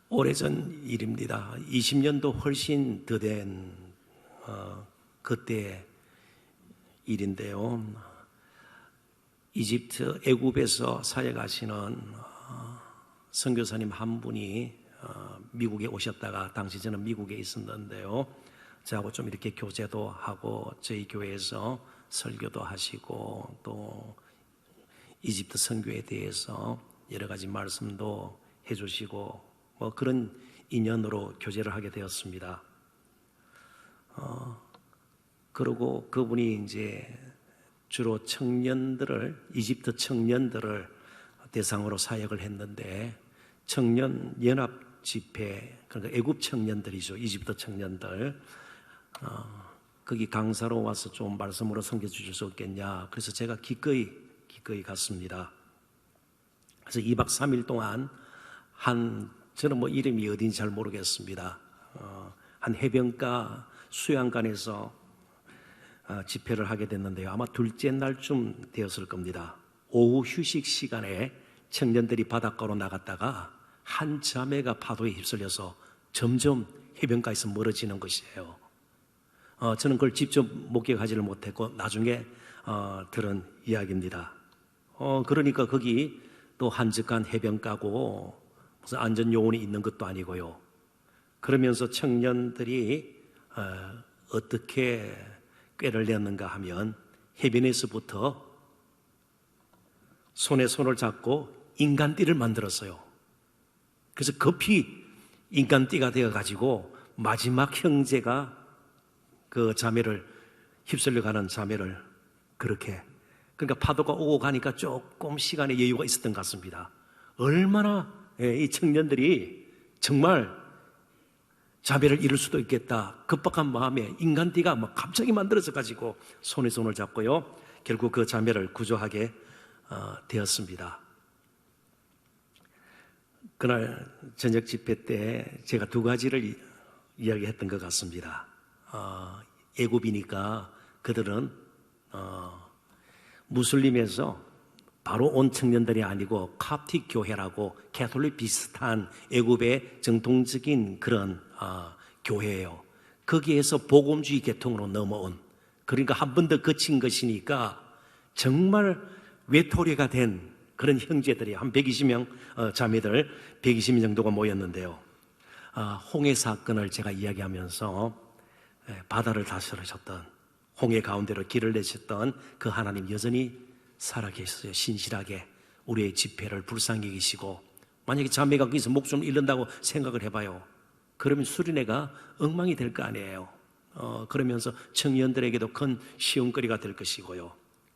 오래전 일입니다. 20년도 훨씬 더 된 그때의 일인데요. 이집트 애굽에서 사역하시는 선교사님 한 분이 미국에 오셨다가 당시 저는 미국에 있었는데요. 저하고 좀 이렇게 교제도 하고 저희 교회에서 설교도 하시고 또 이집트 선교에 대해서 여러 가지 말씀도 해주시고 뭐 그런 인연으로 교제를 하게 되었습니다. 그리고 그분이 이제 주로 청년들을, 이집트 청년들을 대상으로 사역을 했는데 청년 연합 집회, 그러니까 애굽 청년들이죠. 이집트 청년들. 거기 강사로 와서 좀 말씀으로 섬겨 주실 수 없겠냐. 그래서 제가 기꺼이 갔습니다. 그래서 2박 3일 동안 저는 뭐 이름이 어딘지 잘 모르겠습니다. 한 해변가 수양관에서 집회를 하게 됐는데요. 아마 둘째 날쯤 되었을 겁니다. 오후 휴식 시간에 청년들이 바닷가로 나갔다가 한 자매가 파도에 휩쓸려서 점점 해변가에서 멀어지는 것이에요. 저는 그걸 직접 목격하지를 못했고 나중에 들은 이야기입니다. 그러니까 거기 또 한적한 해변가고 무슨 안전요원이 있는 것도 아니고요. 그러면서 청년들이 어떻게 꾀를 냈는가 하면 해변에서부터 손에 손을 잡고 인간띠를 만들었어요. 그래서 급히 인간띠가 되어가지고 마지막 형제가 그 자매를 휩쓸려가는 자매를 그렇게, 그러니까 파도가 오고 가니까 조금 시간의 여유가 있었던 것 같습니다. 얼마나 이 청년들이 정말 자매를 잃을 수도 있겠다 급박한 마음에 인간띠가 막 갑자기 만들어져 가지고 손에 손을 잡고요, 결국 그 자매를 구조하게 되었습니다. 그날 저녁 집회 때 제가 두 가지를 이야기했던 것 같습니다. 애굽이니까 그들은 무슬림에서 바로 온 청년들이 아니고 캅틱 교회라고 캐톨릭 비슷한 애굽의 정통적인 그런 교회예요. 거기에서 복음주의 계통으로 넘어온, 그러니까 한 번 더 거친 것이니까 정말 외톨이가 된 그런 형제들이 한 120명 자매들 120명 정도가 모였는데요. 홍해 사건을 제가 이야기하면서 바다를 다스리셨던, 홍해 가운데로 길을 내셨던 그 하나님 여전히 살아계셨어요. 신실하게 우리의 집회를 불쌍히 여기시고, 만약에 자매가 거기서 목숨을 잃는다고 생각을 해봐요. 그러면 수리네가 엉망이 될 거 아니에요. 그러면서 청년들에게도 큰 시험거리가 될 것이고요.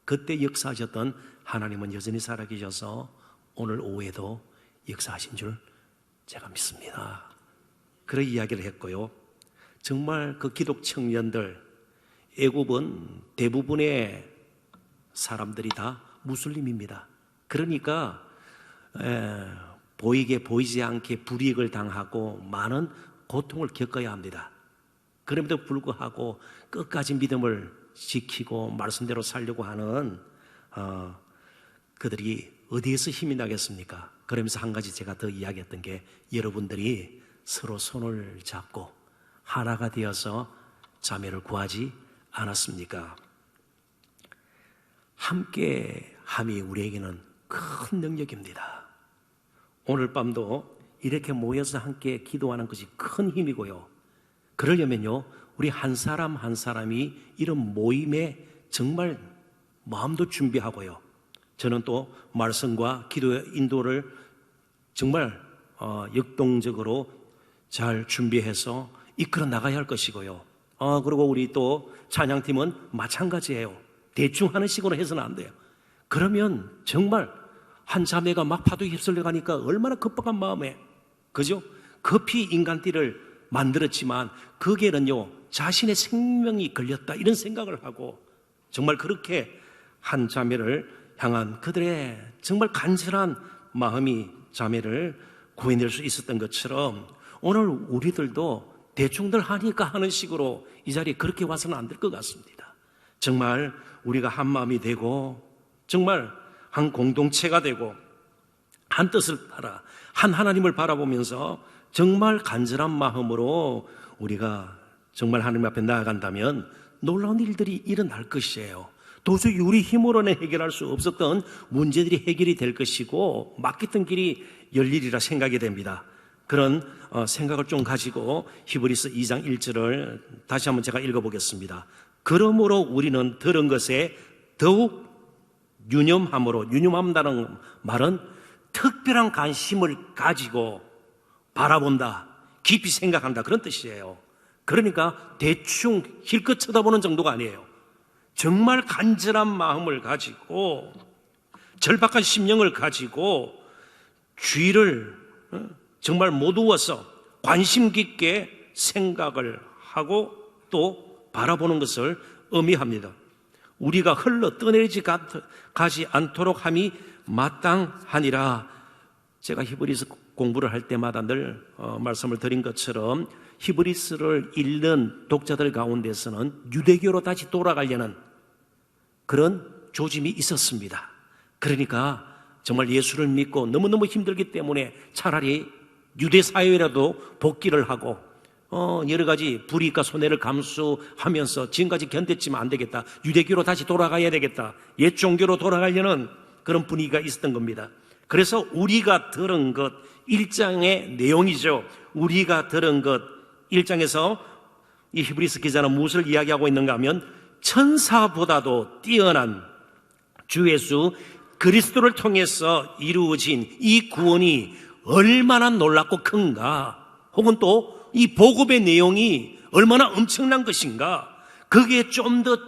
그때 역사하셨던 하나님은 여전히 살아계셔서 오늘 오후에도 역사하신 줄 제가 믿습니다. 그런 이야기를 했고요. 정말 그 기독 청년들, 애굽은 대부분의 사람들이 다 무슬림입니다. 그러니까 보이게 보이지 않게 불이익을 당하고 많은 고통을 겪어야 합니다. 그럼에도 불구하고 끝까지 믿음을 지키고 말씀대로 살려고 하는 그들이 어디에서 힘이 나겠습니까? 그러면서 한 가지 제가 더 이야기했던 게, 여러분들이 서로 손을 잡고 하나가 되어서 자매를 구하지 않았습니까? 함께함이 우리에게는 큰 능력입니다. 오늘 밤도 이렇게 모여서 함께 기도하는 것이 큰 힘이고요. 그러려면요, 우리 한 사람 한 사람이 이런 모임에 정말 마음도 준비하고요, 저는 또 말씀과 기도의 인도를 정말 역동적으로 잘 준비해서 이끌어 나가야 할 것이고요. 그리고 우리 또 찬양팀은 마찬가지예요. 대충 하는 식으로 해서는 안 돼요. 그러면 정말 한 자매가 막 파도에 휩쓸려 가니까 얼마나 급박한 마음에, 그죠? 급히 인간띠를 만들었지만 거기에는요, 자신의 생명이 걸렸다 이런 생각을 하고 정말 그렇게 한 자매를 향한 그들의 정말 간절한 마음이 자매를 구해낼 수 있었던 것처럼 오늘 우리들도 대충들 하니까 하는 식으로 이 자리에 그렇게 와서는 안 될 것 같습니다. 정말 우리가 한 마음이 되고 정말 한 공동체가 되고 한 뜻을 따라 한 하나님을 바라보면서 정말 간절한 마음으로 우리가 정말 하나님 앞에 나아간다면 놀라운 일들이 일어날 것이에요. 도저히 우리 힘으로는 해결할 수 없었던 문제들이 해결이 될 것이고 막혔던 길이 열리리라 생각이 됩니다. 그런 생각을 좀 가지고 히브리서 2장 1절을 다시 한번 제가 읽어보겠습니다. 그러므로 우리는 들은 것에 더욱 유념함으로, 유념한다는 말은 특별한 관심을 가지고 바라본다, 깊이 생각한다, 그런 뜻이에요. 그러니까 대충 힐끗 쳐다보는 정도가 아니에요. 정말 간절한 마음을 가지고 절박한 심령을 가지고 주의를 정말 모두어서 관심 깊게 생각을 하고 또 바라보는 것을 의미합니다. 우리가 흘러 떠내리지 가지 않도록 함이 마땅하니라. 제가 히브리서 공부를 할 때마다 늘 말씀을 드린 것처럼 히브리서를 읽는 독자들 가운데서는 유대교로 다시 돌아가려는 그런 조짐이 있었습니다. 그러니까 정말 예수를 믿고 너무너무 힘들기 때문에 차라리 유대 사회라도 복귀를 하고 여러 가지 불이익과 손해를 감수하면서 지금까지 견뎠지만 안 되겠다, 유대교로 다시 돌아가야 되겠다, 옛 종교로 돌아가려는 그런 분위기가 있었던 겁니다. 그래서 우리가 들은 것 1장의 내용이죠. 우리가 들은 것 1장에서 이 히브리서 기자는 무엇을 이야기하고 있는가 하면 천사보다도 뛰어난 주 예수 그리스도를 통해서 이루어진 이 구원이 얼마나 놀랍고 큰가, 혹은 또 이 복음의 내용이 얼마나 엄청난 것인가, 거기에 좀 더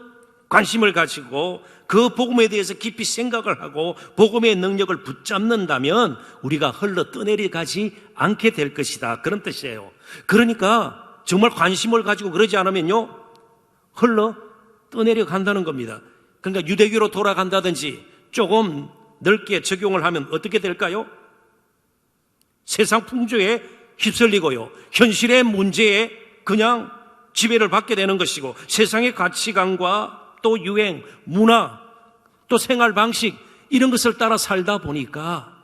관심을 가지고 그 복음에 대해서 깊이 생각을 하고 복음의 능력을 붙잡는다면 우리가 흘러 떠내려가지 않게 될 것이다, 그런 뜻이에요. 그러니까 정말 관심을 가지고 그러지 않으면요 흘러 떠내려간다는 겁니다. 그러니까 유대교로 돌아간다든지 조금 넓게 적용을 하면 어떻게 될까요? 세상 풍조에 휩쓸리고요, 현실의 문제에 그냥 지배를 받게 되는 것이고, 세상의 가치관과 또 유행, 문화, 또 생활 방식, 이런 것을 따라 살다 보니까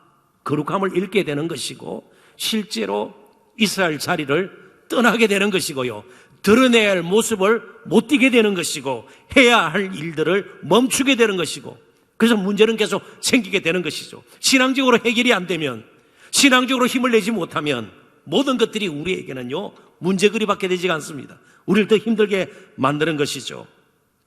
거룩함을 잃게 되는 것이고, 실제로 있어야 할 자리를 떠나게 되는 것이고요, 드러내야 할 모습을 못 띠게 되는 것이고, 해야 할 일들을 멈추게 되는 것이고, 그래서 문제는 계속 생기게 되는 것이죠. 신앙적으로 해결이 안 되면, 신앙적으로 힘을 내지 못하면 모든 것들이 우리에게는요 문제거리밖에 되지 않습니다. 우리를 더 힘들게 만드는 것이죠.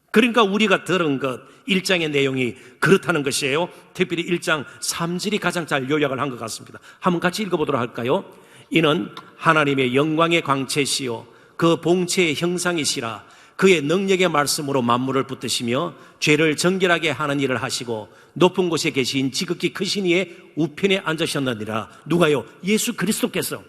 그러니까 우리가 들은 것 1장의 내용이 그렇다는 것이에요. 특별히 1장 3절이 가장 잘 요약을 한 것 같습니다. 한번 같이 읽어보도록 할까요? 이는 하나님의 영광의 광채시요 그 봉체의 형상이시라. 그의 능력의 말씀으로 만물을 붙드시며 죄를 정결하게 하는 일을 하시고 높은 곳에 계신 지극히 크신 이의 우편에 앉으셨느니라. 누가요? 예수 그리스도께서.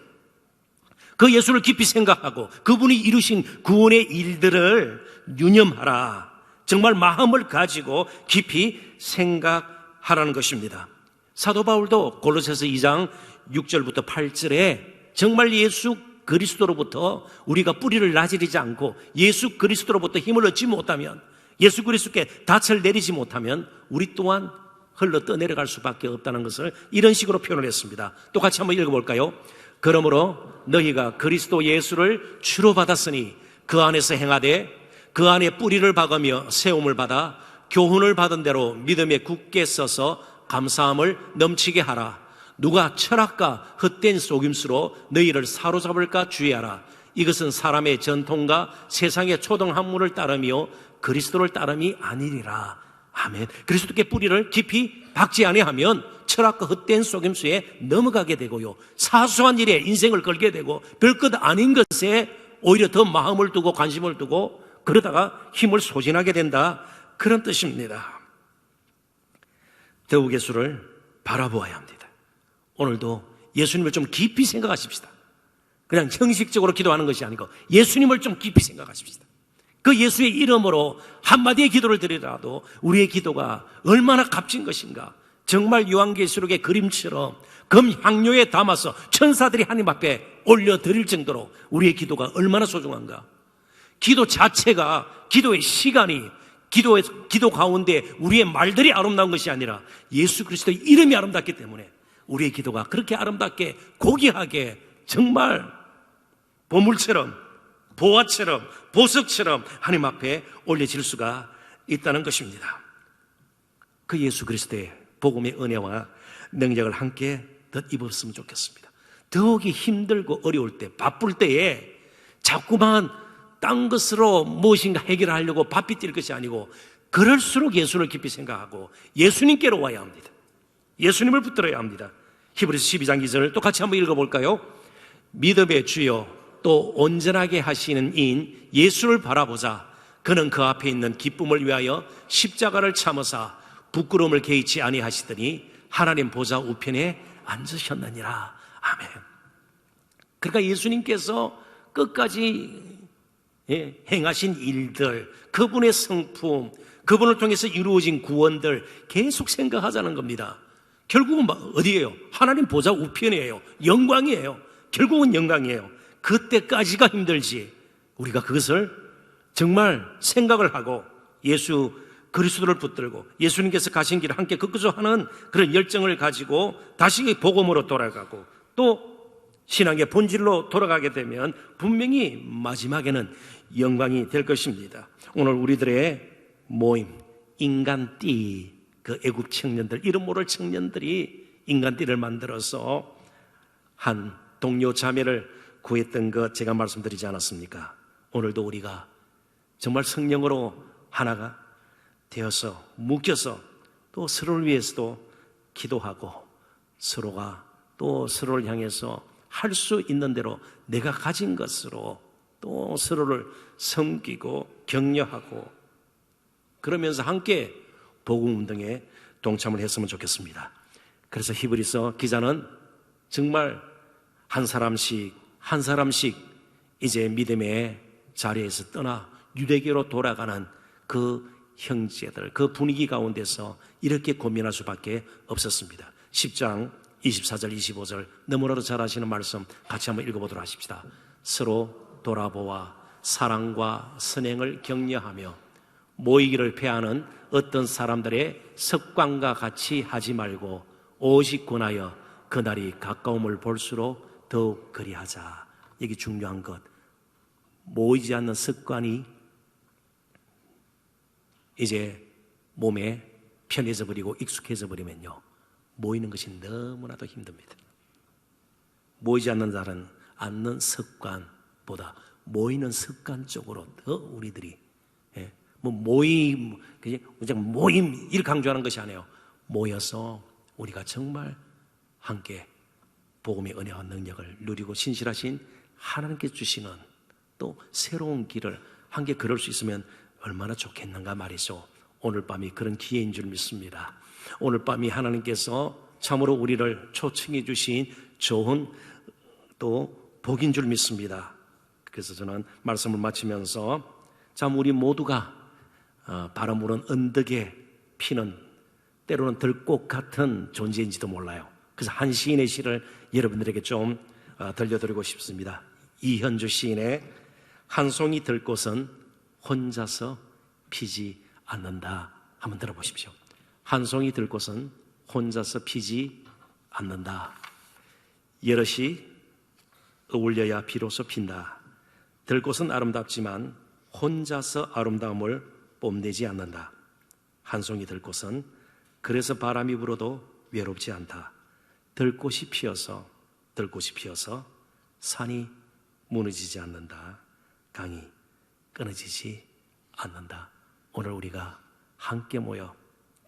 그 예수를 깊이 생각하고 그분이 이루신 구원의 일들을 유념하라. 정말 마음을 가지고 깊이 생각하라는 것입니다. 사도 바울도 골로새서 2장 6절부터 8절에 정말 예수 그리스도로부터 우리가 뿌리를 나지르지 않고 예수 그리스도로부터 힘을 얻지 못하면, 예수 그리스도께 닻을 내리지 못하면 우리 또한 흘러 떠내려갈 수밖에 없다는 것을 이런 식으로 표현을 했습니다. 똑같이 한번 읽어볼까요? 그러므로 너희가 그리스도 예수를 주로 받았으니 그 안에서 행하되 그 안에 뿌리를 박으며 세움을 받아 교훈을 받은 대로 믿음에 굳게 서서 감사함을 넘치게 하라. 누가 철학과 헛된 속임수로 너희를 사로잡을까 주의하라. 이것은 사람의 전통과 세상의 초등학문을 따르며 그리스도를 따름이 아니리라. 아멘. 그리스도께 뿌리를 깊이 박지 아니하면 철학과 헛된 속임수에 넘어가게 되고요, 사소한 일에 인생을 걸게 되고 별것 아닌 것에 오히려 더 마음을 두고 관심을 두고 그러다가 힘을 소진하게 된다, 그런 뜻입니다. 더욱 예수를 바라보아야 합니다. 오늘도 예수님을 좀 깊이 생각하십시다. 그냥 형식적으로 기도하는 것이 아니고 예수님을 좀 깊이 생각하십시다. 그 예수의 이름으로 한마디의 기도를 드리더라도 우리의 기도가 얼마나 값진 것인가. 정말 요한계시록의 그림처럼 금향료에 담아서 천사들이 하나님 앞에 올려드릴 정도로 우리의 기도가 얼마나 소중한가. 기도 자체가, 기도의 시간이, 기도 가운데 우리의 말들이 아름다운 것이 아니라 예수 그리스도의 이름이 아름답기 때문에 우리의 기도가 그렇게 아름답게 고귀하게 정말 보물처럼 보화처럼 보석처럼 하나님 앞에 올려질 수가 있다는 것입니다. 그 예수 그리스도의 복음의 은혜와 능력을 함께 덧입었으면 좋겠습니다. 더욱이 힘들고 어려울 때, 바쁠 때에 자꾸만 딴 것으로 무엇인가 해결하려고 바삐 뛸 것이 아니고, 그럴수록 예수를 깊이 생각하고 예수님께로 와야 합니다. 예수님을 붙들어야 합니다. 히브리서 12장 2절을 또 같이 한번 읽어볼까요? 믿음의 주요 또 온전하게 하시는 이인 예수를 바라보자. 그는 그 앞에 있는 기쁨을 위하여 십자가를 참으사 부끄러움을 개의치 아니하시더니 하나님 보좌 우편에 앉으셨느니라. 아멘. 그러니까 예수님께서 끝까지 행하신 일들, 그분의 성품, 그분을 통해서 이루어진 구원들 계속 생각하자는 겁니다. 결국은 어디예요? 하나님 보좌 우편이에요. 영광이에요. 결국은 영광이에요. 그때까지가 힘들지, 우리가 그것을 정말 생각을 하고 예수 그리스도를 붙들고 예수님께서 가신 길을 함께 걷고자 하는 그런 열정을 가지고 다시 복음으로 돌아가고 또 신앙의 본질로 돌아가게 되면 분명히 마지막에는 영광이 될 것입니다. 오늘 우리들의 모임, 인간띠, 그 애굽 청년들, 이름 모를 청년들이 인간띠를 만들어서 한 동료 자매를 구했던 것 제가 말씀드리지 않았습니까? 오늘도 우리가 정말 성령으로 하나가 되어서 묶여서 또 서로를 위해서도 기도하고 서로가 또 서로를 향해서 할 수 있는 대로 내가 가진 것으로 또 서로를 섬기고 격려하고 그러면서 함께 복음 운동에 동참을 했으면 좋겠습니다. 그래서 히브리서 기자는 정말 한 사람씩 이제 믿음의 자리에서 떠나 유대교로 돌아가는 그 형제들, 그 분위기 가운데서 이렇게 고민할 수밖에 없었습니다. 10장 24절 25절 너무나도 잘 아시는 말씀 같이 한번 읽어보도록 하십시다. 서로 돌아보아 사랑과 선행을 격려하며 모이기를 패하는 어떤 사람들의 습관과 같이 하지 말고 오직 권하여 그날이 가까움을 볼수록 더욱 그리하자. 이게 중요한 것. 모이지 않는 습관이 이제 몸에 편해져 버리고 익숙해져 버리면요, 모이는 것이 너무나도 힘듭니다. 모이지 않는 습관보다 모이는 습관 쪽으로 더 우리들이 모임 이렇게 강조하는 것이 아니에요. 모여서 우리가 정말 함께 복음의 은혜와 능력을 누리고 신실하신 하나님께 주시는 또 새로운 길을 함께 걸을 수 있으면 얼마나 좋겠는가 말이죠. 오늘 밤이 그런 기회인 줄 믿습니다. 오늘 밤이 하나님께서 참으로 우리를 초청해 주신 좋은 또 복인 줄 믿습니다. 그래서 저는 말씀을 마치면서 참 우리 모두가 바람 부는 언덕에 피는 때로는 들꽃 같은 존재인지도 몰라요. 그래서 한 시인의 시를 여러분들에게 좀 들려드리고 싶습니다. 이현주 시인의 한 송이 들꽃은 혼자서 피지 않는다. 한번 들어보십시오. 한 송이 들꽃은 혼자서 피지 않는다. 여럿이 어울려야 비로소 핀다. 들꽃은 아름답지만 혼자서 아름다움을 뽐내지 않는다. 한 송이 들꽃은 그래서 바람이 불어도 외롭지 않다. 들꽃이 피어서 산이 무너지지 않는다. 강이 끊어지지 않는다. 오늘 우리가 함께 모여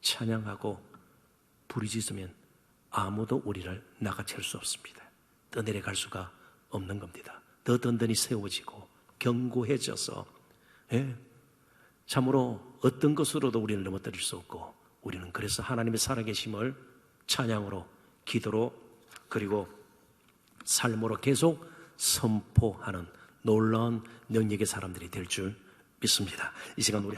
찬양하고 부르짖으면 아무도 우리를 낚아챌 수 없습니다. 떠내려갈 수가 없는 겁니다. 더 든든히 세워지고 견고해져서 참으로 어떤 것으로도 우리를 넘어뜨릴 수 없고, 우리는 그래서 하나님의 살아계심을 찬양으로, 기도로, 그리고 삶으로 계속 선포하는 놀라운 능력의 사람들이 될 줄 믿습니다. 이 시간 우리